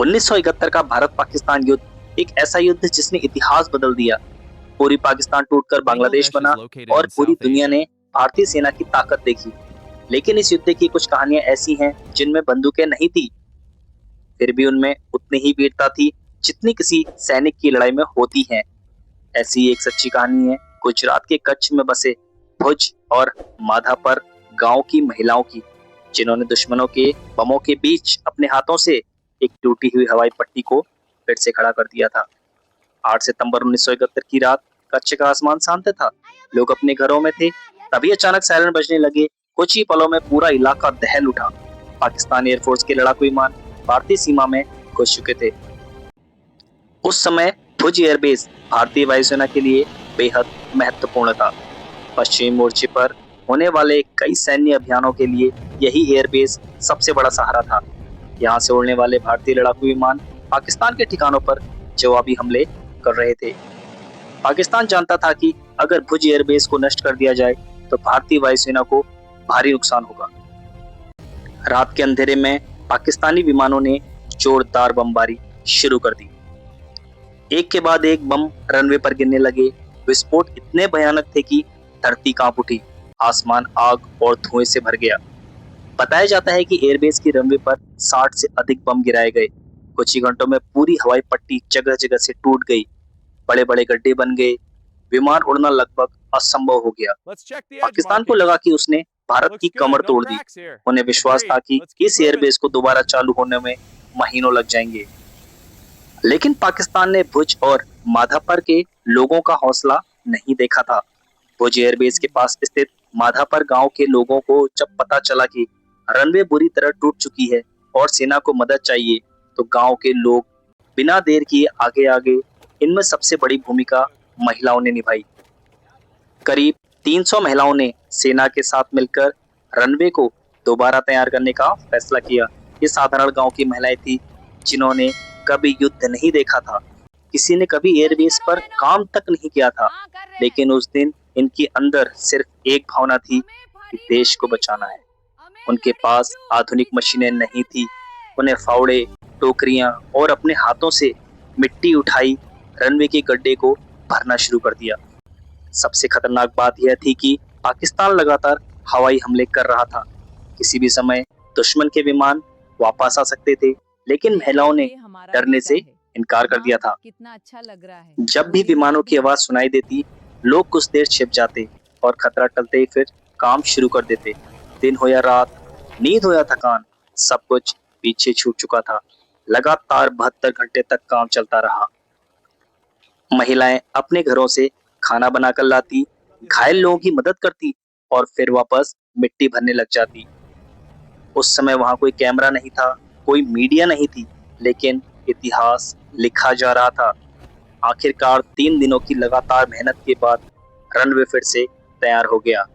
1971 का भारत पाकिस्तान युद्ध एक ऐसा युद्ध जिसने इतिहास बदल दिया। पूरी पाकिस्तान टूटकर बांग्लादेश Bangladesh is बना located और in पूरी South दुनिया ने Asia. भारतीय सेना की ताकत देखी। लेकिन इस युद्ध की कुछ कहानियां ऐसी हैं जिनमें बंदूकें नहीं थी, फिर भी उनमें उतनी ही वीरता थी जितनी किसी सैनिक की लड़ाई में होती है। ऐसी एक सच्ची कहानी है गुजरात के कच्छ में बसे भुज और माधापर गांव की महिलाओं की, जिन्होंने दुश्मनों के बमों के बीच अपने हाथों से एक टूटी हुई हवाई पट्टी को फिर से खड़ा कर दिया था। 8 सितंबर 1971 की रात कच्छ का आसमान शांत था। लोग अपने घरों में थे। तभी अचानक सायरन बजने लगे। कुछ ही पलों में पूरा इलाका दहल उठा। पाकिस्तानी एयरफोर्स के लड़ाकू विमान भारतीय सीमा में घुस चुके थे। उस समय भुज एयरबेस भारतीय वायुसेना के लिए बेहद महत्वपूर्ण था। पश्चिमी मोर्चे पर होने वाले कई सैन्य अभियानों के लिए यही एयरबेस सबसे बड़ा सहारा था। यहाँ से उड़ने वाले भारतीय लड़ाकू विमान पाकिस्तान के ठिकानों पर जवाबी हमले कर रहे थे। पाकिस्तान जानता था कि अगर भुज एयरबेस को नष्ट कर दिया जाए तो भारतीय वायुसेना को भारी नुकसान होगा। रात के अंधेरे में पाकिस्तानी विमानों ने जोरदार बमबारी शुरू कर दी। एक के बाद एक बम रनवे पर गिरने लगे। विस्फोट इतने भयानक थे कि धरती कांप उठी। आसमान आग और धुएं से भर गया। बताया जाता है कि एयरबेस की रनवे पर 60 से अधिक बम गिराए गए। कुछ ही घंटों में पूरी हवाई पट्टी जगह जगह से टूट गई। बड़े बड़े गड्ढे बन गए। विमान उड़ना लगभग असंभव हो गया। Let's check the edge Pakistan को लगा markings. कि उसने भारत की Looks कमर good. No तोड़ दी। cracks here. उन्हें विश्वास था Agreed. कि Let's keep इस moving. एयरबेस को दोबारा चालू होने में महीनों लग जाएंगे। लेकिन पाकिस्तान ने भुज और माधापर के लोगों का हौसला नहीं देखा था। भुज एयरबेस के पास स्थित माधापर गांव के लोगों को जब पता चला कि रनवे बुरी तरह टूट चुकी है और सेना को मदद चाहिए, तो गांव के लोग बिना देर किए आगे आगे। इनमें सबसे बड़ी भूमिका महिलाओं ने निभाई। करीब 300 महिलाओं ने सेना के साथ मिलकर रनवे को दोबारा तैयार करने का फैसला किया। ये साधारण गांव की महिलाएं थी जिन्होंने कभी युद्ध नहीं देखा था, किसी ने कभी एयरबेस पर काम तक नहीं किया था, लेकिन उस दिन इनके अंदर सिर्फ एक भावना थी कि देश को बचाना है। उनके पास आधुनिक मशीनें नहीं थी। उन्हें फावड़े, टोकरियां और अपने हाथों से मिट्टी उठाई, रनवे के गड्ढे को भरना शुरू कर दिया। सबसे खतरनाक बात यह थी कि पाकिस्तान लगातार हवाई हमले कर रहा था। किसी भी समय दुश्मन के विमान वापस आ सकते थे, लेकिन महिलाओं ने डरने से इनकार कर दिया था। कितना अच्छा लग रहा है। जब भी विमानों की आवाज सुनाई देती, लोग कुछ देर छिप जाते और खतरा टलते ही फिर काम शुरू कर देते। दिन हो या रात, नींद हो या थकान, सब कुछ पीछे छूट चुका था। लगातार 72 घंटे तक काम चलता रहा। महिलाएं अपने घरों से खाना बनाकर लाती, घायल लोगों की मदद करती और फिर वापस मिट्टी भरने लग जाती। उस समय वहां कोई कैमरा नहीं था, कोई मीडिया नहीं थी, लेकिन इतिहास लिखा जा रहा था। आखिरकार 3 दिनों की लगातार मेहनत के बाद रनवे फिर से तैयार हो गया।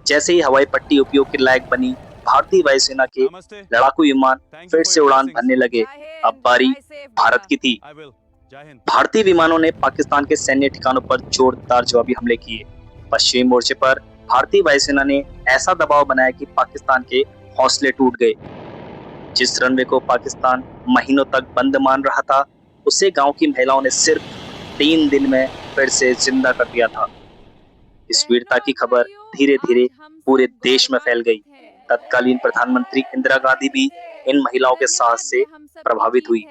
जैसे ही हवाई पट्टी उपयोग के लायक बनी, भारतीय वायुसेना के Namaste. लड़ाकू विमान Thank you फिर for से your उड़ान blessings. भरने लगे। जय हिंद, अब बारी fly safe भारत बेटा। की थी। I will. Jai Hind. भारतीय विमानों ने पाकिस्तान के सैन्य ठिकानों पर जोरदार जवाबी हमले किए। पश्चिमी मोर्चे पर भारतीय वायुसेना ने ऐसा दबाव बनाया कि पाकिस्तान के हौसले टूट गए। जिस रनवे को पाकिस्तान महीनों तक बंद मान रहा था, उसे गांव की महिलाओं ने सिर्फ 3 दिन में फिर से जिंदा कर दिया था। इस वीरता की खबर धीरे धीरे पूरे देश में फैल गई। तत्कालीन प्रधानमंत्री इंदिरा गांधी भी इन महिलाओं के साहस से प्रभावित हुई।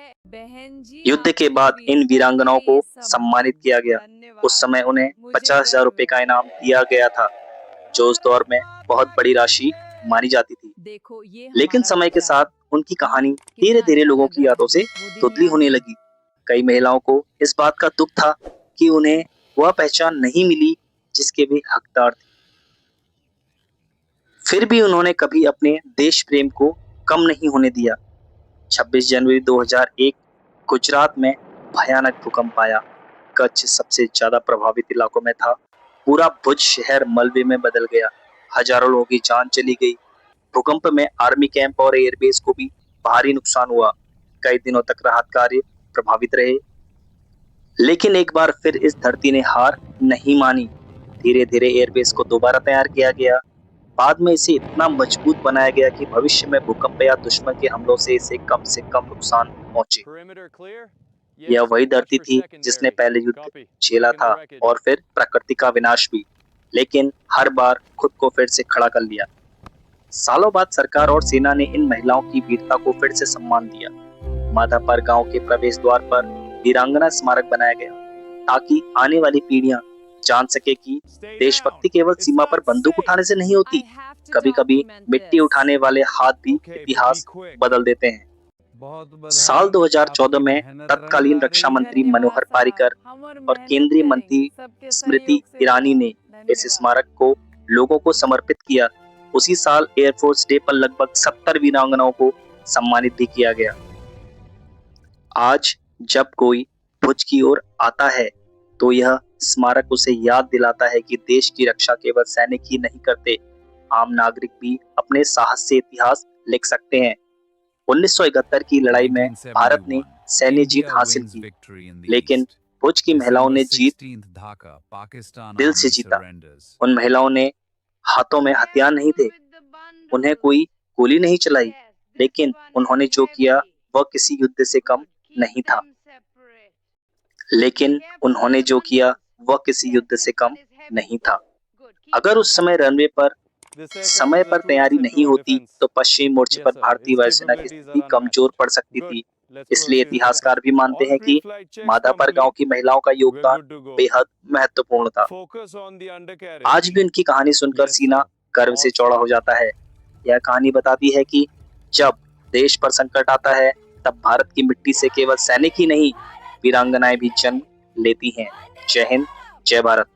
युद्ध के बाद इन वीरांगनाओं को सम्मानित किया गया। उस समय उन्हें 50,000 रुपए का इनाम दिया गया था, जो उस दौर में बहुत बड़ी राशि मानी जाती थी। देखो ये लेकिन समय के साथ उनकी कहानी धीरे धीरे लोगों की यादों से धुंधली होने लगी। कई महिलाओं को इस बात का दुख था कि उन्हें वह पहचान नहीं मिली जिसके वे हकदार थे। फिर भी उन्होंने कभी अपने देश प्रेम को कम नहीं होने दिया। 26 जनवरी 2001 गुजरात में भयानक भूकंप आया। कच्छ सबसे ज्यादा प्रभावित इलाकों में था। पूरा भुज शहर मलबे में बदल गया। हजारों लोगों की जान चली गई। भूकंप में आर्मी कैंप और एयरबेस को भी भारी नुकसान हुआ। कई दिनों तक राहत कार्य प्रभावित रहे। लेकिन एक बार फिर इस धरती ने हार नहीं मानी। धीरे धीरे एयरबेस को दोबारा तैयार किया गया। बाद में इसे इतना मजबूत बनाया गया कि भविष्य में भूकंप या दुश्मन के हमलों से इसे कम से कम नुकसान पहुंचे। Perimeter clear? यह Yes. वही Watch धरती for थी जिसने secondary. पहले युद्ध Copy. झेला Checking था the wreckage. और फिर प्रकृति का विनाश भी, लेकिन हर बार खुद को फिर से खड़ा कर लिया। सालों बाद सरकार और सेना ने इन महिलाओं की वीरता को फिर से सम्मान दिया। माधापर गांव के प्रवेश द्वार पर वीरांगना स्मारक बनाया गया ताकि आने वाली पीढ़ियां जान सके कि Stay देशभक्ति down. केवल It's सीमा पर not बंदूक safe. उठाने से नहीं होती, I have to कभी-कभी document मिट्टी this. उठाने वाले हाथ भी Okay, but इतिहास be quick. बदल देते हैं। बहुत साल बधाई 2014 आपकी में मेहनत तत्कालीन रंग ला रक्षा रही है। मंत्री धन्यवाद मनोहर पारिकर साहब, हमर और मेहनत केंद्रीय करी, मंत्री सबके स्मृति सहयोग से ईरानी ने हुआ। इस धन्यवाद। स्मारक को लोगों को समर्पित किया। उसी साल एयरफोर्स डे पर लगभग 70 वीरांगनाओं को सम्मानित भी किया गया। आज जब कोई भुज की ओर आता है तो यह स्मारक उसे याद दिलाता है कि देश की रक्षा केवल सैनिक ही नहीं करते, आम नागरिक भी अपने साहस से इतिहास लिख सकते हैं। 1971 की लड़ाई में भारत ने सैन्य जीत हासिल की, लेकिन भुज की महिलाओं ने जीत दिल से जीता। उन महिलाओं ने हाथों में हथियार नहीं थे, उन्हें कोई गोली नहीं चलाई, लेकिन उन्होंने जो किया वह किसी युद्ध से कम नहीं था। लेकिन उन्होंने जो किया वह किसी युद्ध से कम नहीं था। अगर उस समय रनवे पर समय पर तैयारी नहीं होती तो पश्चिमी मोर्चे पर भारतीय वायुसेना की स्थिति कमजोर पड़ सकती थी। इसलिए इतिहासकार भी मानते हैं कि माधापर गांव की महिलाओं का योगदान बेहद महत्वपूर्ण था। आज भी उनकी कहानी सुनकर सीना गर्व से चौड़ा हो जाता है। यह कहानी बताती है कि जब देश पर संकट आता है तब भारत की मिट्टी से केवल सैनिक ही नहीं, वीरांगनाएं भी जन्म लेती हैं। जय हिंद, जय भारत।